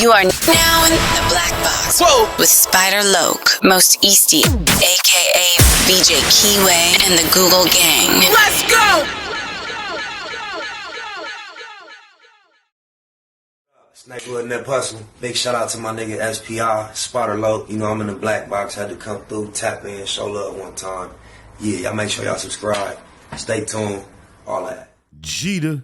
You are now in the black box. Whoa. With Spider Loke, Most Easty, aka VJ Keyway, and the Google Gang. Let's go! Snakewood and that hustle. Big shout out to my nigga SPI, Spider Loke. You know I'm in the black box. Had to come through, tap in, show love one time. Yeah, y'all make sure y'all subscribe. Stay tuned. All that. Jeter,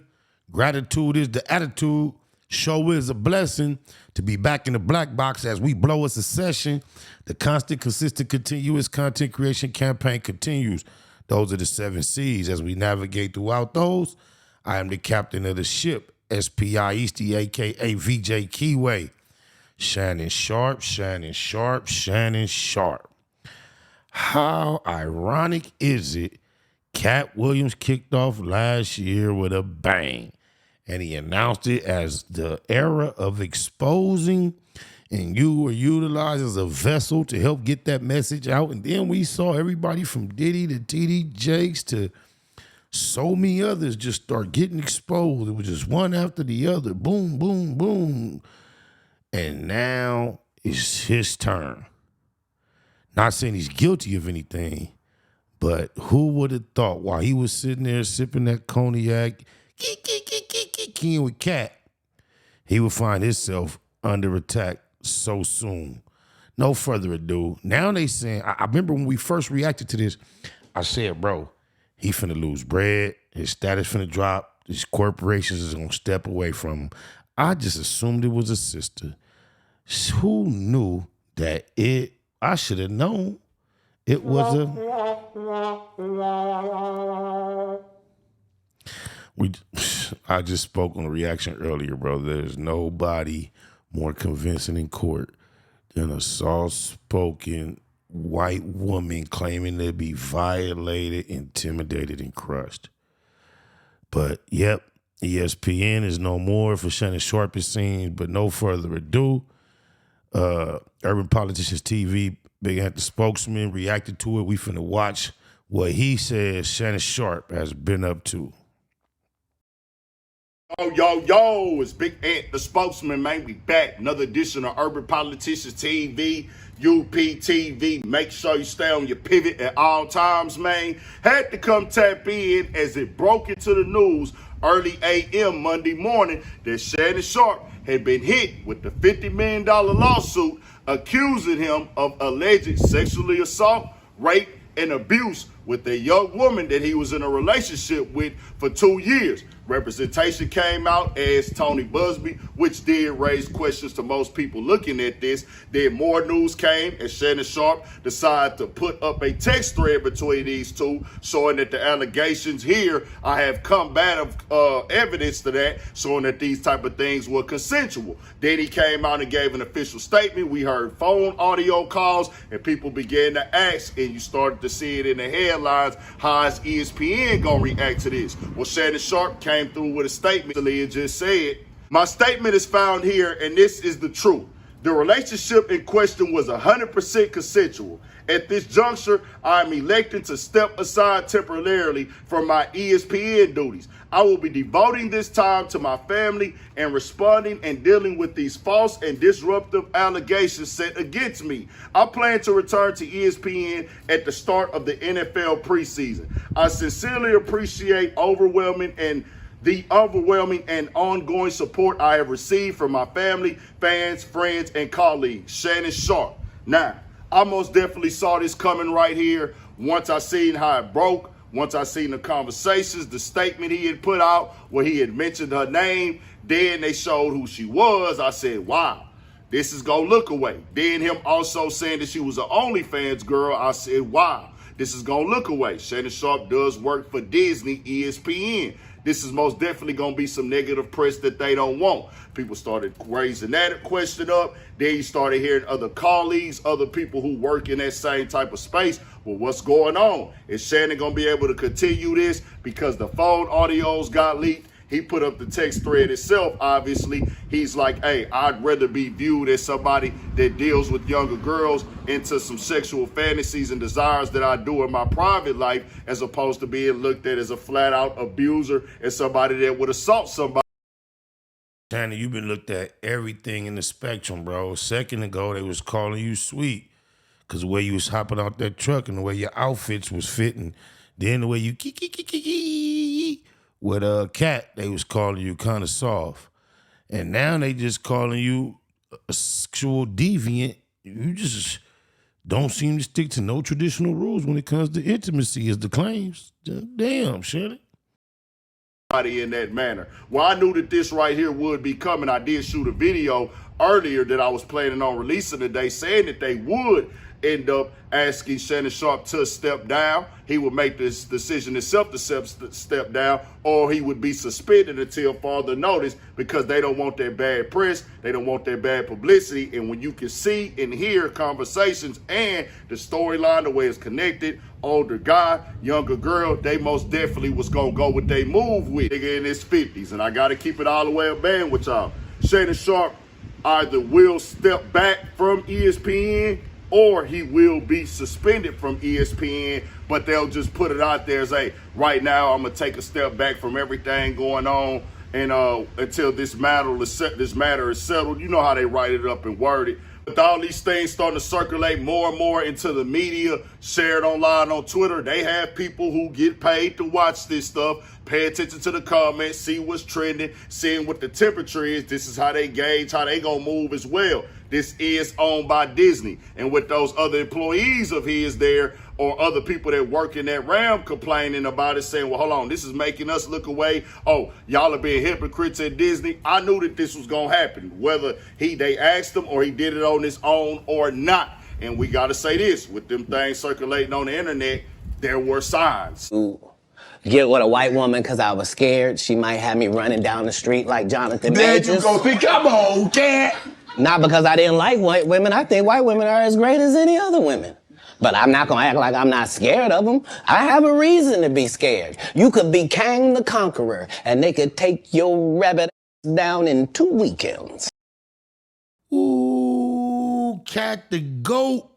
gratitude is the attitude. Show is a blessing to be back in the black box as we blow a succession. The constant, consistent, continuous content creation campaign continues. Those are the 7 C's. As we navigate throughout those, I am the captain of the ship, SPI Easty, a.k.a. VJ Keyway. Shannon Sharpe, Shannon Sharpe, Shannon Sharpe. How ironic is it Cat Williams kicked off last year with a bang, and he announced it as the era of exposing, and you were utilized as a vessel to help get that message out. And then we saw everybody from Diddy to TD Jakes to so many others just start getting exposed. It was just one after the other. Boom, boom, boom. And now it's his turn. Not saying he's guilty of anything, but who would have thought while he was sitting there sipping that cognac, keying with Cat, he would find himself under attack so soon. No further ado. Now they saying, I remember when we first reacted to this, I said, bro, he finna lose bread, his status finna drop, these corporations is gonna step away from him. I just assumed it was a sister. Who knew that I should have known it was I just spoke on a reaction earlier, bro. There's nobody more convincing in court than a soft-spoken white woman claiming to be violated, intimidated, and crushed. But, yep, ESPN is no more for Shannon Sharpe, it seems. But no further ado, Urban Politicians TV, Big Ant the spokesman, reacted to it. We finna watch what he says Shannon Sharpe has been up to. Yo, it's Big Ant, the spokesman, man. We back. Another edition of Urban Politicians TV, UPTV. Make sure you stay on your pivot at all times, man. Had to come tap in as it broke into the news early AM Monday morning that Shannon Sharpe had been hit with the $50 million lawsuit accusing him of alleged sexually assault, rape, and abuse with a young woman that he was in a relationship with for 2 years. Representation came out as Tony Busby, which did raise questions to most people looking at this. Then more news came as Shannon Sharpe decided to put up a text thread between these two, showing that the allegations here, I have combative evidence to that, showing that these type of things were consensual. Then he came out and gave an official statement. We heard phone audio calls, and people began to ask, and you started to see it in the headlines, how is ESPN gonna react to this? Well, Shannon Sharpe came through with a statement and just said, my statement is found here, and this is the truth. The relationship in question was 100% consensual. At this juncture, I am electing to step aside temporarily from my ESPN duties. I will be devoting this time to my family and responding and dealing with these false and disruptive allegations set against me. I plan to return to ESPN at the start of the NFL preseason. I sincerely appreciate the overwhelming and ongoing support I have received from my family, fans, friends, and colleagues. Shannon Sharpe. Now, I most definitely saw this coming right here. Once I seen how it broke, once I seen the conversations, the statement he had put out where he had mentioned her name, then they showed who she was. I said, wow, this is gonna look away. Then him also saying that she was an OnlyFans girl, I said, wow, this is gonna look away. Shannon Sharpe does work for Disney, ESPN. This is most definitely going to be some negative press that they don't want. People started raising that question up. Then you started hearing other colleagues, other people who work in that same type of space. Well, what's going on? Is Shannon going to be able to continue this because the phone audios got leaked? He put up the text thread itself, obviously. He's like, hey, I'd rather be viewed as somebody that deals with younger girls into some sexual fantasies and desires that I do in my private life, as opposed to being looked at as a flat-out abuser and somebody that would assault somebody. Shannon, you've been looked at everything in the spectrum, bro. A second ago, they was calling you sweet because the way you was hopping out that truck and the way your outfits was fitting. Then the way you with a cat, they was calling you kind of soft. And now they just calling you a sexual deviant. You just don't seem to stick to no traditional rules when it comes to intimacy as the claims. Damn, Shannon. In that manner. Well, I knew that this right here would be coming. I did shoot a video earlier that I was planning on releasing today saying that they would end up asking Shannon Sharpe to step down. He would make this decision himself to step down, or he would be suspended until further notice because they don't want that bad press. They don't want that bad publicity. And when you can see and hear conversations and the storyline, the way it's connected, older guy, younger girl, they most definitely was going to go with they move with. Nigga in his 50s. And I got to keep it all the way a band with y'all. Shannon Sharpe either will step back from ESPN or he will be suspended from ESPN, but they'll just put it out there as, hey, right now I'm going to take a step back from everything going on and until this matter is settled. You know how they write it up and word it. With all these things starting to circulate more and more into the media, shared online on Twitter, they have people who get paid to watch this stuff, pay attention to the comments, see what's trending, seeing what the temperature is. This is how they gauge how they gonna move as well. This is owned by Disney. And with those other employees of his there or other people that work in that realm complaining about it, saying, well, hold on, this is making us look away. Oh, y'all are being hypocrites at Disney. I knew that this was going to happen, whether they asked him or he did it on his own or not. And we got to say this, with them things circulating on the internet, there were signs. Get with a white woman because I was scared she might have me running down the street like Jonathan Majors. There you go. See, come on, cat. Not because I didn't like white women. I think white women are as great as any other women. But I'm not going to act like I'm not scared of them. I have a reason to be scared. You could be Kang the Conqueror, and they could take your rabbit down in 2 weekends. Ooh, Cat the GOAT.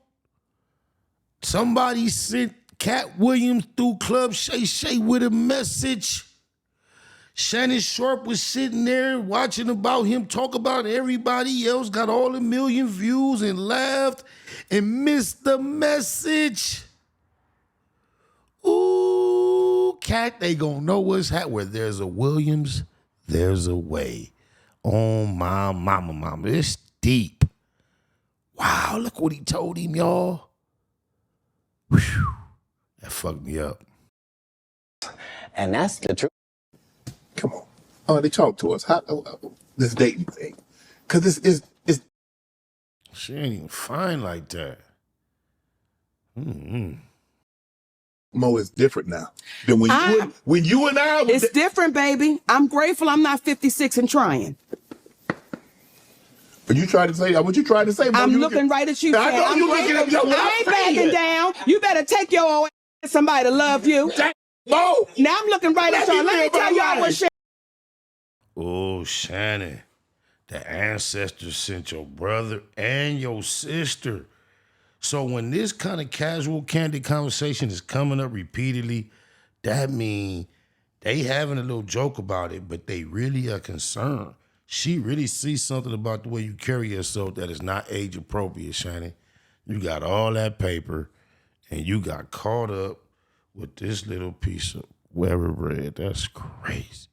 Somebody sent Cat Williams through Club Shay Shay with a message. Shannon Sharpe was sitting there watching about him talk about everybody else, got all the million views and laughed and missed the message. Ooh, Cat, they gonna know what's happening. Where there's a Williams, there's a way. Oh, my mama. It's deep. Wow, look what he told him, y'all. Whew, that fucked me up. And that's the truth. Come on. Oh, they talk to us. How this dating thing? Because this is She ain't even fine like that. Mo is different now than when you and I. It's different, baby. I'm grateful I'm not 56 and trying. When you try to say what you trying to say, Mo, I'm looking right at you. I know I'm you looking at me. I ain't backing down. You better take your old ass to somebody to love you. Mo. Now I'm looking right at y'all. Let me tell y'all what shit. Oh, Shannon, the ancestors sent your brother and your sister. So when this kind of casual, candid conversation is coming up repeatedly, that means they having a little joke about it, but they really are concerned. She really sees something about the way you carry yourself that is not age appropriate, Shannon. You got all that paper, and you got caught up with this little piece of Weber bread. That's crazy.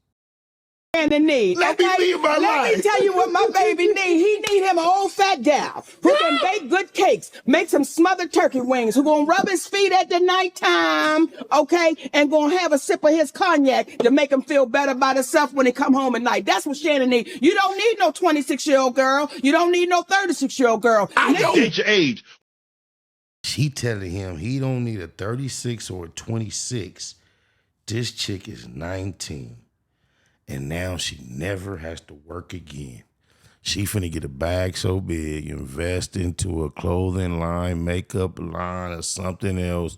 And the need. Let me live my life. Let me tell you what my baby need. He need him an old fat gal who can bake good cakes, make some smothered turkey wings, who gonna rub his feet at the nighttime, okay, and gonna have a sip of his cognac to make him feel better about himself when he come home at night. That's what Shannon need. You don't need no 26-year-old girl. You don't need no 36-year-old girl. I don't Date your age. She telling him he don't need a 36 or a 26. This chick is 19. And now she never has to work again. She finna get a bag so big, invest into a clothing line, makeup line, or something else,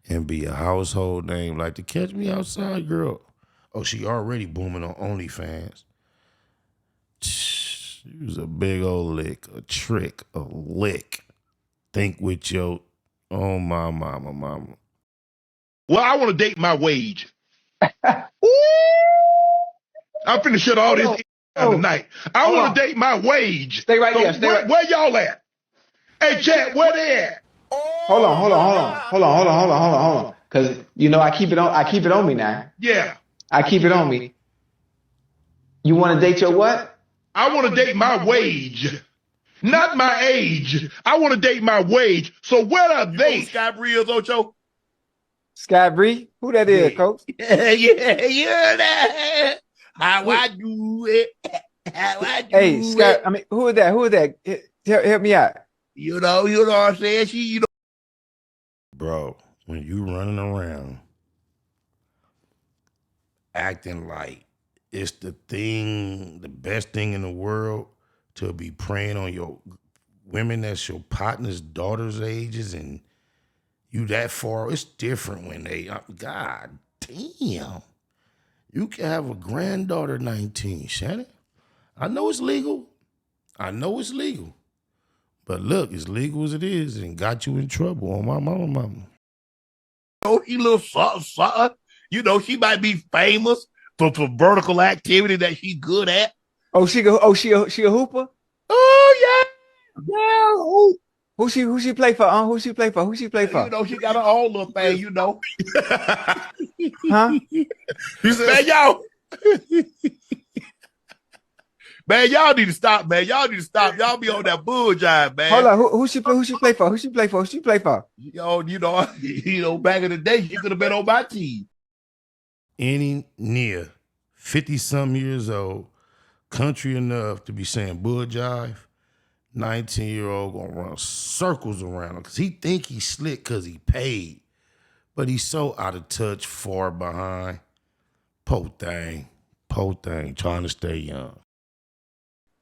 and be a household name like the Catch Me Outside girl. Oh, she already booming on OnlyFans. She was a big old lick, a trick, a lick. Think with your, oh, my mama. Well, I want to date my wage. I'm finna shut all this tonight. I want to date my wage. Stay right there. Stay right. Where y'all at? Hey, Chad, where they at? Hold on. Cause you know I keep it on me now. Yeah. I keep it on me. You want to date your what? I want to date my wage. Not my age. I want to date my wage. So where are they? Sky Bree is, Ocho? Sky Bree? Who that is, Coach? Yeah. How I do it. How I do Hey, Sky, it. I mean, who is that? Who is that? Help me out. You know what I'm saying? Bro, when you running around acting like it's the best thing in the world to be preying on your women that's your partner's daughter's ages and you that far, it's different when they, God damn. You can have a granddaughter 19, Shannon. I know it's legal. But look, as legal as it is, and got you in trouble on my mama. Oh, she little something. You know, she might be famous for vertical activity that she's good at. She a hooper? Oh, yeah. Who she play for? Who she play for? You know, she got her own little thing, you know. Huh? Man, y'all need to stop, man. Y'all be on that bull jive, man. Hold on. Who she play for? You know, back in the day, she could have been on my team. Any near 50-something years old, country enough to be saying bull jive, 19-year-old gonna run circles around him because he think he's slick because he paid. But he's so out of touch, far behind. Po thing, trying to stay young.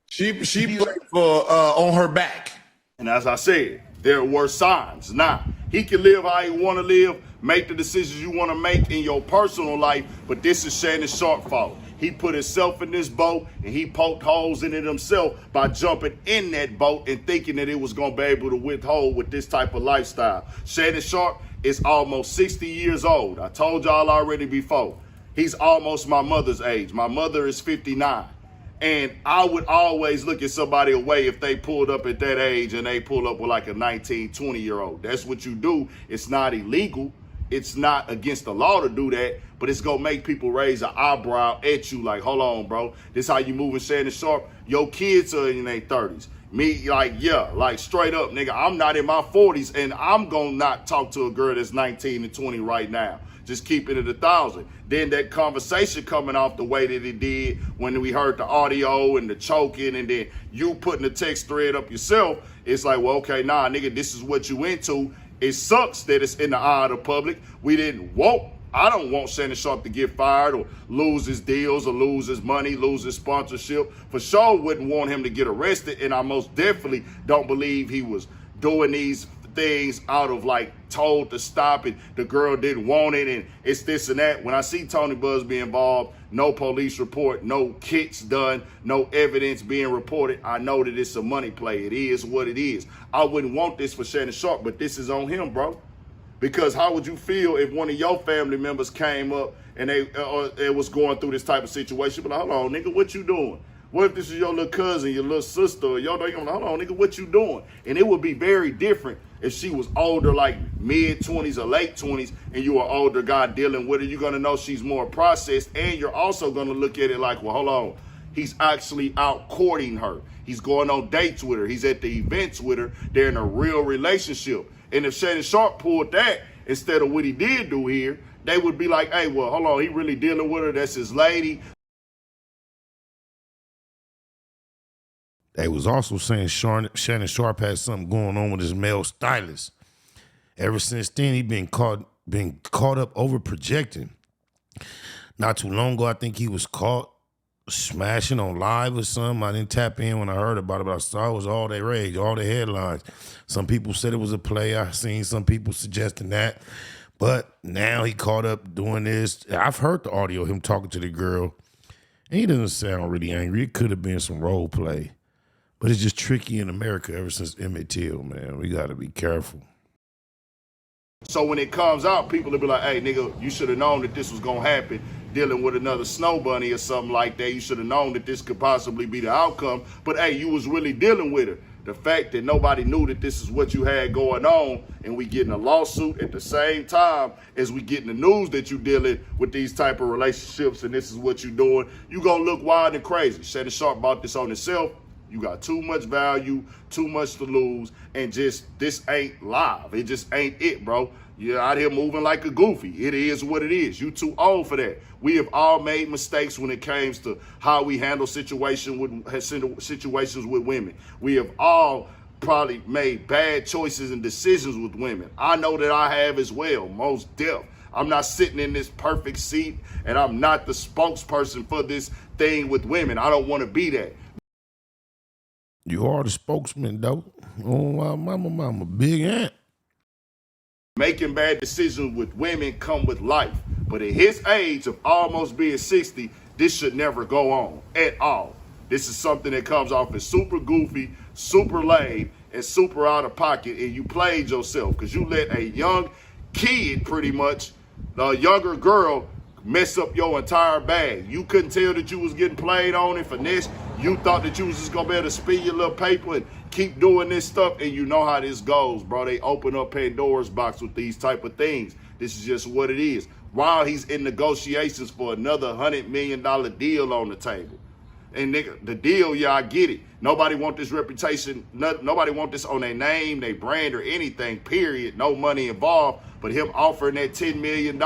She played for on her back. And as I said, there were signs. Now, he can live how he want to live, make the decisions you want to make in your personal life, but this is Shannon Sharpe fault. He put himself in this boat and he poked holes in it himself by jumping in that boat and thinking that it was going to be able to withhold with this type of lifestyle. Shannon Sharpe is almost 60 years old. I told y'all already before. He's almost my mother's age. My mother is 59. And I would always look at somebody away if they pulled up at that age and they pull up with like a 19, 20-year-old. That's what you do. It's not illegal. It's not against the law to do that, but it's going to make people raise an eyebrow at you like, hold on, bro. This how you moving Shannon Sharpe? Your kids are in their 30s. Me, like, yeah, like straight up, nigga, I'm not in my 40s and I'm going to not talk to a girl that's 19 and 20 right now. Just keeping it 1,000. Then that conversation coming off the way that it did when we heard the audio and the choking and then you putting the text thread up yourself, it's like, well, okay, nah, nigga, this is what you into. It sucks that it's in the eye of the public. I don't want Shannon Sharpe to get fired or lose his deals or lose his money, lose his sponsorship. For sure wouldn't want him to get arrested, and I most definitely don't believe he was doing these things out of like told to stop it, the girl didn't want it, and it's this and that. When I see Tony Busby involved, no police report, no kits done, no evidence being reported, I know that it's a money play. It is what it is. I wouldn't want this for Shannon Sharpe, but this is on him, bro. Because how would you feel if one of your family members came up and they was going through this type of situation? But like, hold on, nigga, what you doing? What if this is your little cousin, your little sister, or your hold on, nigga, what you doing? And it would be very different if she was older, like mid-20s or late 20s, and you were an older guy dealing with her. You're going to know she's more processed, and you're also going to look at it like, well, hold on. He's actually out courting her. He's going on dates with her. He's at the events with her. They're in a real relationship. And if Shannon Sharpe pulled that instead of what he did do here, they would be like, hey, well, hold on, he really dealing with her. That's his lady. They was also saying Shannon Sharpe had something going on with his male stylist. Ever since then, he been caught up over projecting. Not too long ago, I think he was caught smashing on live or something. I didn't tap in when I heard about it, but I saw it was all the rage, all the headlines. Some people said it was a play. I seen some people suggesting that. But now he caught up doing this. I've heard the audio of him talking to the girl, and he doesn't sound really angry. It could have been some role play. But it's just tricky in America ever since Emmett Till, man. We got to be careful. So when it comes out, people will be like, hey, nigga, you should have known that this was going to happen. dealing with another snow bunny or something like that. You should have known that this could possibly be the outcome. But hey, you was really dealing with her. The fact that nobody knew that this is what you had going on, and we getting a lawsuit at the same time as we getting the news that you dealing with these type of relationships and this is what you doing, you gonna look wild and crazy. Shannon Sharpe bought this on himself. You got too much value, too much to lose, and just this ain't live. It just ain't it, bro. You're out here moving like a goofy. It is what it is. You too old for that. We have all made mistakes when it comes to how we handle situations with women. We have all probably made bad choices and decisions with women. I know that I have as well, most deaf. I'm not sitting in this perfect seat, and I'm not the spokesperson for this thing with women. I don't want to be that. You are the spokesman, though. Oh, mama, big ant. Making bad decisions with women come with life. But at his age of almost being 60, this should never go on at all. This is something that comes off as super goofy, super lame, and super out of pocket, and you played yourself because you let a young kid, pretty much, a younger girl, mess up your entire bag. You couldn't tell that you was getting played on and finessed. You thought that you was just gonna be able to spin your little paper and keep doing this stuff, and you know how this goes, bro. They open up Pandora's box with these type of things. This is just what it is. While he's in negotiations for another $100 million deal on the table. And nigga, the deal, yeah, I get it. Nobody want this reputation. Nobody want this on their name, their brand, or anything, period. No money involved. But him offering that $10 million,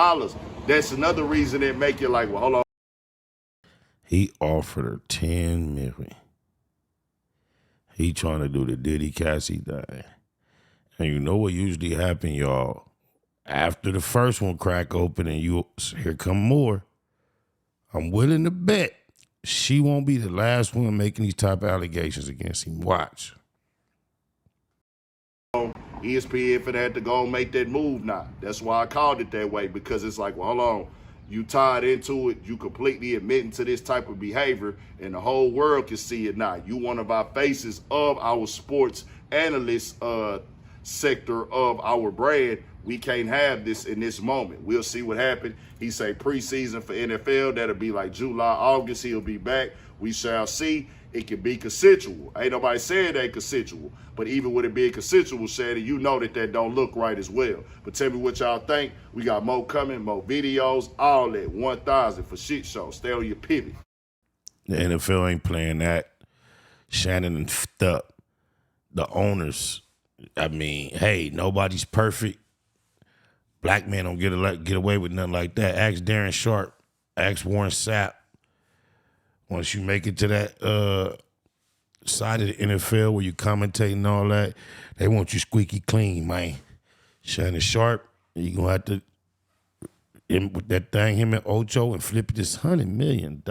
that's another reason that make you like, well, hold on. He offered her $10 million. He trying to do the Diddy Cassie thing. And you know what usually happen, y'all? After the first one crack open and here come more, I'm willing to bet she won't be the last one making these type of allegations against him. Watch. ESPN finna have to go and make that move now. That's why I called it that way, because it's like, well, hold on. You tied into it. You completely admitting to this type of behavior, and the whole world can see it now. You one of our faces of our sports analyst sector of our brand. We can't have this in this moment. We'll see what happens. He say preseason for NFL. That'll be like July, August. He'll be back. We shall see. It can be consensual. Ain't nobody saying it ain't consensual. But even with it being consensual, Shannon, you know that don't look right as well. But tell me what y'all think. We got more coming, more videos, all that. 1,000 for shit show. Stay on your pivot. The NFL ain't playing that. Shannon and up. The owners, I mean, hey, nobody's perfect. Black men don't get away with nothing like that. Ask Darren Sharpe. Ask Warren Sapp. Once you make it to that side of the NFL where you commentate and all that, they want you squeaky clean, man. Shannon Sharpe, you going to have to, with that thing, him and Ocho, and flip this $100 million.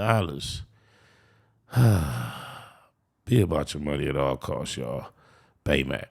Be about your money at all costs, y'all. Baymax.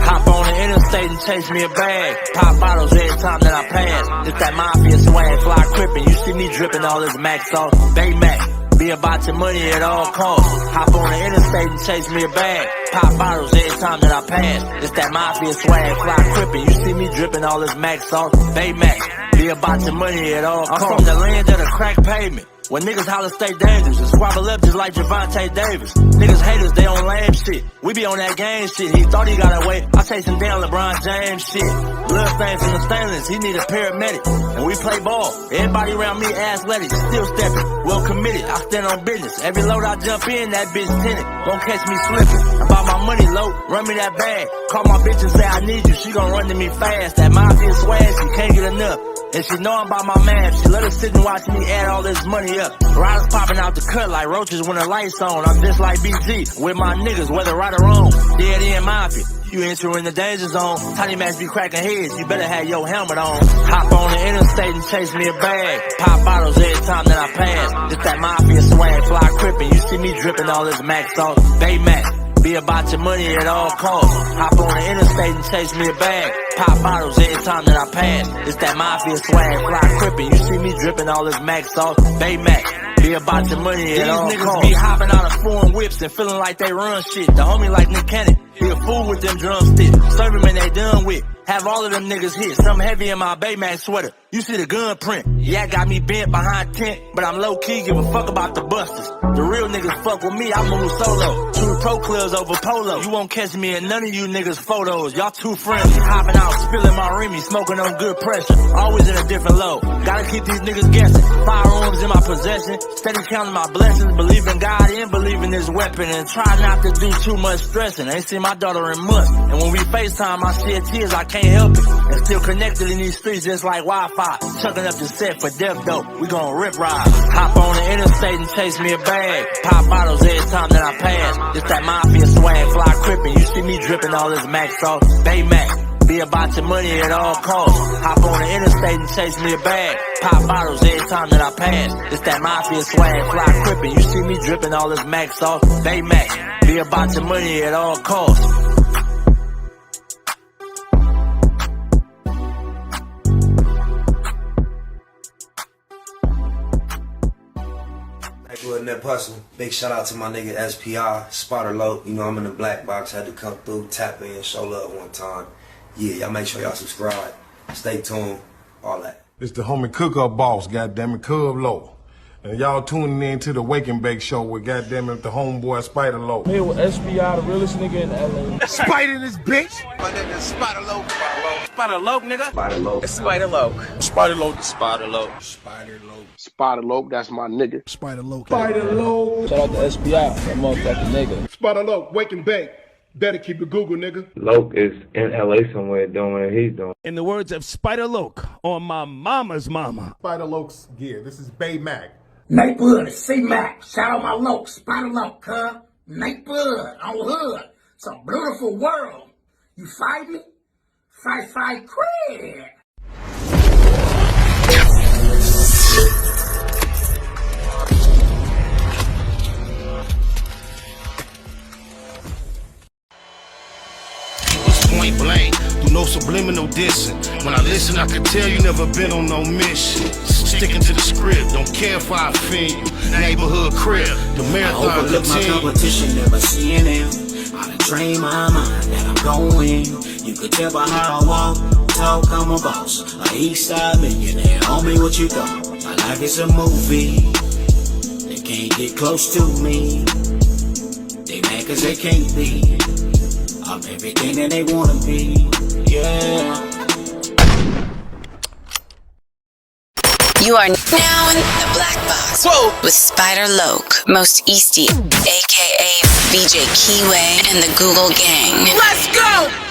Hop on the interstate and chase me a bag. Pop bottles every time that I pass. It's that mafia swag, fly crippin'. You see me drippin' all this Max sauce. Baymax, be about your money at all costs. Hop on the interstate and chase me a bag. Pop bottles every time that I pass. It's that mafia swag, fly crippin'. You see me drippin' all this Max sauce. Baymax, be about your money at all costs. I'm from the land of the crack pavement. When niggas holler stay dangerous and squabble up just like Javante Davis. Niggas haters, they on lame shit. We be on that game shit. He thought he got away. I chase him down LeBron James shit. Blood stain from the stainless, he need a paramedic. And we play ball. Everybody around me athletic, still stepping. Well committed, I stand on business. Every load I jump in, that bitch tinted. Won't catch me slipping. About my money low, run me that bag. Call my bitch and say I need you. She gon' run to me fast. That mafia swag, she can't get enough. And she know I'm about my man. She let her sit and watch me add all this money up. Riders popping out the cut like roaches when the lights on. I'm just like BG with my niggas, whether right or wrong. Dead in mafia, you entering the danger zone. Tiny Max be cracking heads, you better have your helmet on. Hop on the interstate and chase me a bag. Pop bottles every time that I pass. It's that mafia swag, fly crippin'. You see me drippin' all this Max sauce. Baymax, Be about your money at all costs. Hop on the interstate and chase me a bag. Pop bottles every time that I pass. It's that mafia swag, fly crippin'. You see me drippin' all this Mac sauce. Baymax, be about your money at all costs. These niggas be hopping out of foreign whips and feeling like they run shit. The homie like Nick Cannon, he a fool with them drumsticks. Serve him and they done with. Have all of them niggas hit. Some heavy in my Baymax sweater. You see the gun print. Yeah, got me bent behind tent, but I'm low key, give a fuck about the busters. The real niggas fuck with me, I move solo. Two pro clubs over polo. You won't catch me in none of you niggas photos. Y'all too friendly. Hopping out, spilling my Remy, smoking on good pressure. Always in a different low. Gotta keep these niggas guessing. Firearms in my possession. Steady counting my blessings. Believe in God and believe in this weapon. And try not to do too much stressing. Ain't seen my daughter in months. And when we FaceTime, I shed tears, I can't help it. And still connected in these streets just like Wi-Fi. Chucking up the set for death dope. We gon' rip ride. Hop on the interstate and chase me a bag. Pop bottles every time that I pass. It's that mafia swag, fly crippin'. You see me drippin' all this Mac sauce. Baymax, be about your money at all costs. Hop on the interstate and chase me a bag. Pop bottles every time that I pass. It's that mafia swag, fly crippin'. You see me drippin' all this Mac sauce. Baymax, be about your money at all costs. In that hustle. Big shout out to my nigga SPI, Spotter Low. You know I'm in the black box, had to come through, tap in, show love one time. Yeah, y'all make sure y'all subscribe. Stay tuned, all that. It's the homie cook-up boss, goddammit, Cub Low. And y'all tuning in to the Wake and Bake Show with goddammit the homeboy Spider Low. Here with SPI, the realest nigga in LA. Spider this bitch! My nigga Spider Low. Spider Low, nigga. Spider Low. Spider Low. Spider Low. Spider Low. Spider Low. Spider Low, that's my nigga. Spider Low. Spider Low. Shout out to SPI, that motherfucking nigga. Spider Low, Wake and Bake. Better keep it Google, nigga. Loke is in LA somewhere doing what he's doing. In the words of Spider Loke on my mama's mama. Spider Loke's gear. This is Bay Mac. Nate Blood, C-Mac. Shout out my Loke, Spider Loke, huh? Nate Blood on Hood. It's a beautiful world. You fight me? Fight, cred. Point blank, through no subliminal dissing. When I listen, I can tell you never been on no mission. Sticking to the script, don't care if I offend you. Neighborhood crib, the marathon I overlook my competition, never seeing them. I done trained my mind that I'm going. You could tell by how I walk, talk, I'm a boss. A east side millionaire, homie, what you thought? My life is a movie. They can't get close to me. They mad cause they can't be. I'm everything that they wanna be, yeah. You are now in the black box. Whoa! With Spider Loke, Most Easty, aka BJ Keyway, and the Google Gang. Let's go!